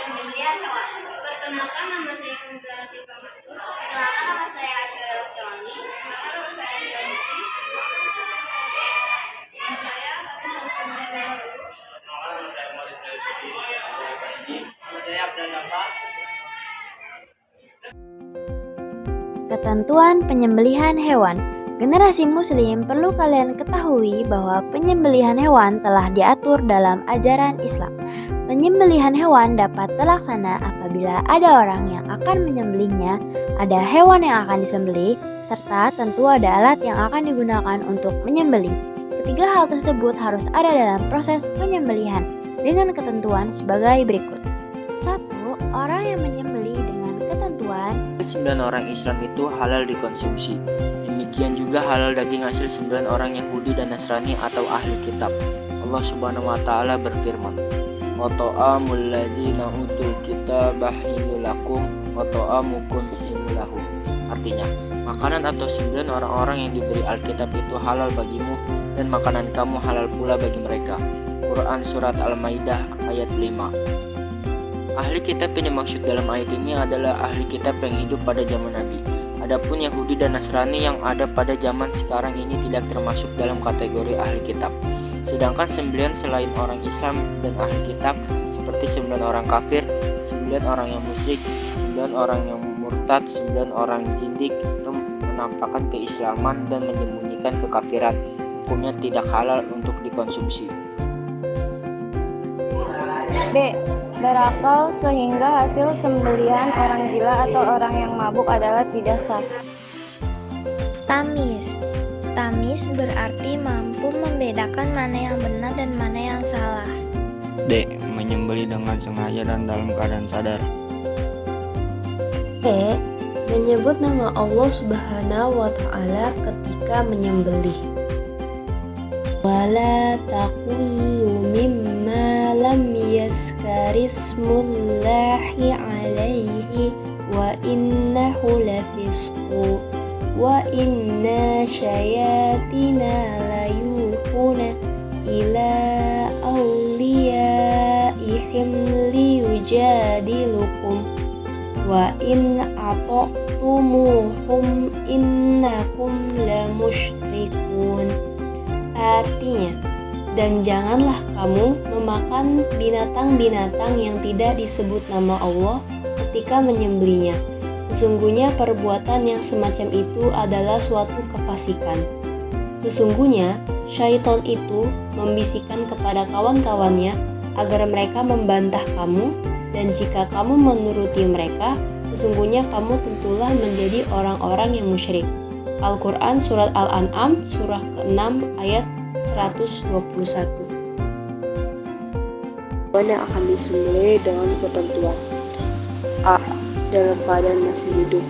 penyembelihan hewan. Perkenalkan, nama saya Kanzara Tifa Masud. Perkenalkan, nama saya Asyara Rastawani. Perkenalkan, nama saya Jondi. Nama saya Fatima Sandra. Perkenalkan, nama saya Maris Kaisudi. Nama saya Abdul Ghaffar. Ketentuan penyembelihan hewan. Generasi muslim perlu kalian ketahui bahwa penyembelihan hewan telah diatur dalam ajaran Islam. Penyembelihan hewan dapat terlaksana apabila ada orang yang akan menyembelihnya, ada hewan yang akan disembelih, serta tentu ada alat yang akan digunakan untuk menyembelih. Ketiga hal tersebut harus ada dalam proses penyembelihan dengan ketentuan sebagai berikut. 1. Orang yang menyembelih dengan ketentuan 9 orang Islam itu halal dikonsumsi. Demikian juga halal daging hasil 9 orang Yahudi dan Nasrani atau ahli kitab. Allah Subhanahu wa taala berfirman, "Wa ta'amul ladzina utul kitaba halal lakum wa ta'amukum halal lahum." Artinya, makanan atau 9 orang-orang yang diberi Alkitab itu halal bagimu dan makanan kamu halal pula bagi mereka. Quran Surat Al-Maidah ayat 5. Ahli kitab yang dimaksud dalam ayat ini adalah ahli kitab yang hidup pada zaman Nabi. Adapun Yahudi dan Nasrani yang ada pada zaman sekarang ini tidak termasuk dalam kategori ahli kitab. Sedangkan 9 selain orang Islam dan ahli kitab seperti 9 orang kafir, 9 orang yang musyrik, 9 orang yang murtad, 9 orang zindik itu menampakkan keislaman dan menyembunyikan kekafiran. Hukumnya tidak halal untuk dikonsumsi. B. Berakal sehingga hasil sembelihan orang gila atau orang yang mabuk adalah tidak sah. Tamis. Tamis berarti mampu membedakan mana yang benar dan mana yang salah. D. Menyembelih dengan sengaja dan dalam keadaan sadar. E. Menyebut nama Allah Subhanahu wa ta'ala ketika menyembelih. Wala taqullu mimma lam yaskarismullahi alaihi wa innahu lafisqu wa inna syayatina layuhuna ila awliyaihim liyujadilukum wa in ato'tumuhum innakum lamusyrikun. Artinya, dan janganlah kamu memakan binatang-binatang yang tidak disebut nama Allah ketika menyembelihnya. Sesungguhnya perbuatan yang semacam itu adalah suatu kefasikan. Sesungguhnya syaitan itu membisikkan kepada kawan-kawannya agar mereka membantah kamu, dan jika kamu menuruti mereka, sesungguhnya kamu tentulah menjadi orang-orang yang musyrik. Al-Quran Surat Al-An'am Surah ke-6 ayat 121. Hewan yang akan disembelih dengan ketentuan. A. Dalam keadaan masih hidup.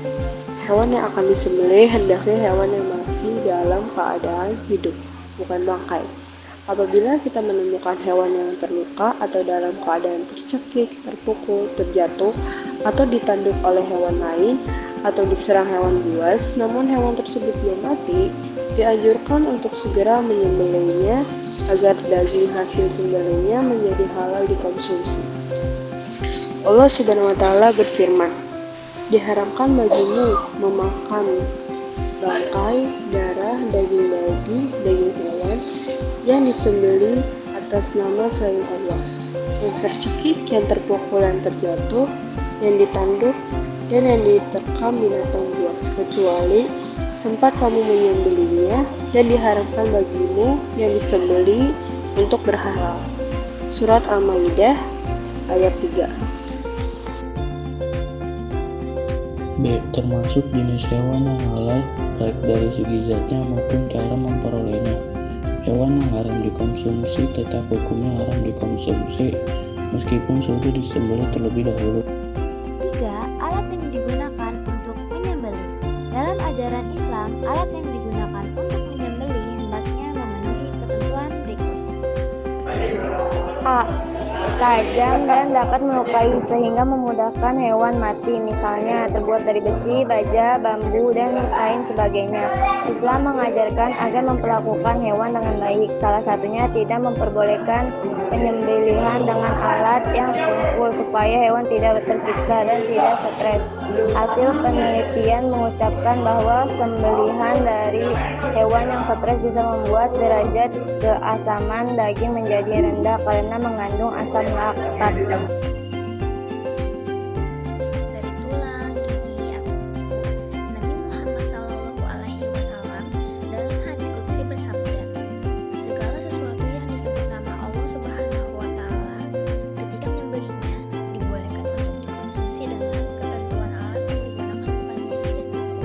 Hewan yang akan disembelih hendaknya hewan yang masih dalam keadaan hidup, bukan bangkai. Apabila kita menemukan hewan yang terluka atau dalam keadaan tercekik, terpukul, terjatuh, atau ditanduk oleh hewan lain, atau diserang hewan buas, namun hewan tersebut belum mati, dianjurkan untuk segera menyembelihnya agar daging hasil sembelihnya menjadi halal dikonsumsi. Allah Subhanahu wa taala berfirman, "Diharamkan bagimu memakan bangkai, darah, daging babi, daging hewan yang disembelih atas nama selain Allah, yang tercekik, yang terpukul, yang terjatuh, yang ditanduk, dan yang diterkam binatang buas, kecuali sempat kamu menyembelihnya, dan diharamkan bagimu yang disembelih untuk berhalal." Surat Al-Maidah ayat 3. B. Termasuk jenis hewan yang halal baik dari segi zatnya maupun cara memperolehnya. Hewan yang haram dikonsumsi tetap hukumnya haram dikonsumsi meskipun sudah disembelih terlebih dahulu. 3. Alat yang digunakan untuk menyembelih. Dalam ajaran Islam, alat yang digunakan untuk menyembelih hendaknya memenuhi ketentuan berikut. A. tajam dan dapat melukai sehingga memudahkan hewan mati, misalnya terbuat dari besi, baja, bambu, dan lain sebagainya. Islam mengajarkan agar memperlakukan hewan dengan baik. Salah satunya tidak memperbolehkan penyembelihan dengan alat yang tumpul supaya hewan tidak tersiksa dan tidak stres. Hasil penelitian mengucapkan bahwa sembelihan dari hewan yang stres bisa membuat derajat keasaman daging menjadi rendah karena mengandung asam laktat. Dari tulang, gigi, atau kuku, Nabi Muhammad SAW dalam hadis qudsi bersabda, segala sesuatu yang disebut nama Allah Subhanahu wa Ta'ala ketika menyembelihnya dibolehkan untuk dikonsumsi dengan ketentuan alat yang digunakan bukan gigi dan kuku.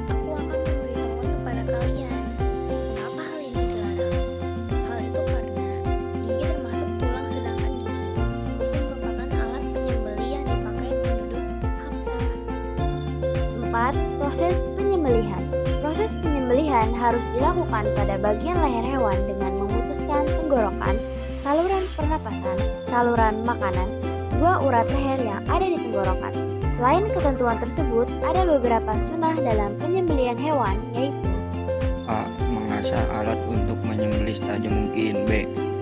Aku akan memberitahukan kepada kalian mengapa hal ini dilarang. Hal itu karena gigi termasuk tulang, sedangkan gigi kuku merupakan alat penyembelih yang dipakai penduduk Habsah. 4. Proses penyembelihan. Proses penyembelihan harus dilakukan pada bagian leher hewan dengan memutuskan tenggorokan, saluran pernapasan, saluran makanan, dua urat leher yang ada di tenggorokan. Selain ketentuan tersebut, ada beberapa sunnah dalam penyembelihan hewan, yaitu A. Mengasah alat untuk menyembelih setajam mungkin. B.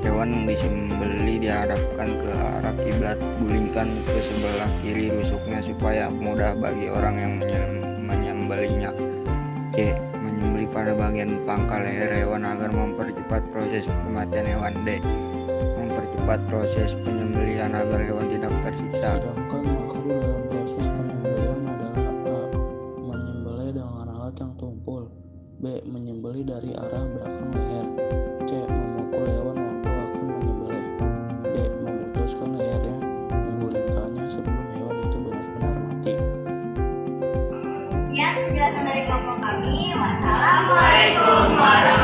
Hewan yang disembelih diarahkan ke arah kiblat, gulingkan ke sebelah kiri rusuknya supaya mudah bagi orang yang menyembelihnya. C. Menyembelih pada bagian pangkal leher hewan agar mempercepat proses kematian hewan. D. Mempercepat proses penyembelihan agar hewan tidak tersiksa. Sedangkan makruh dalam proses penyembelihan adalah A. Menyembelih dengan alat yang tumpul. B. Menyembelih dari arah belakang leher. C. Memukul hewan waktu akan menyembelih. D. Memutuskan lehernya, menggulingkannya sebelum hewan itu benar-benar mati. Sekian penjelasan dari kelompok kami. Wassalamualaikum warahmatullahi wabarakatuh.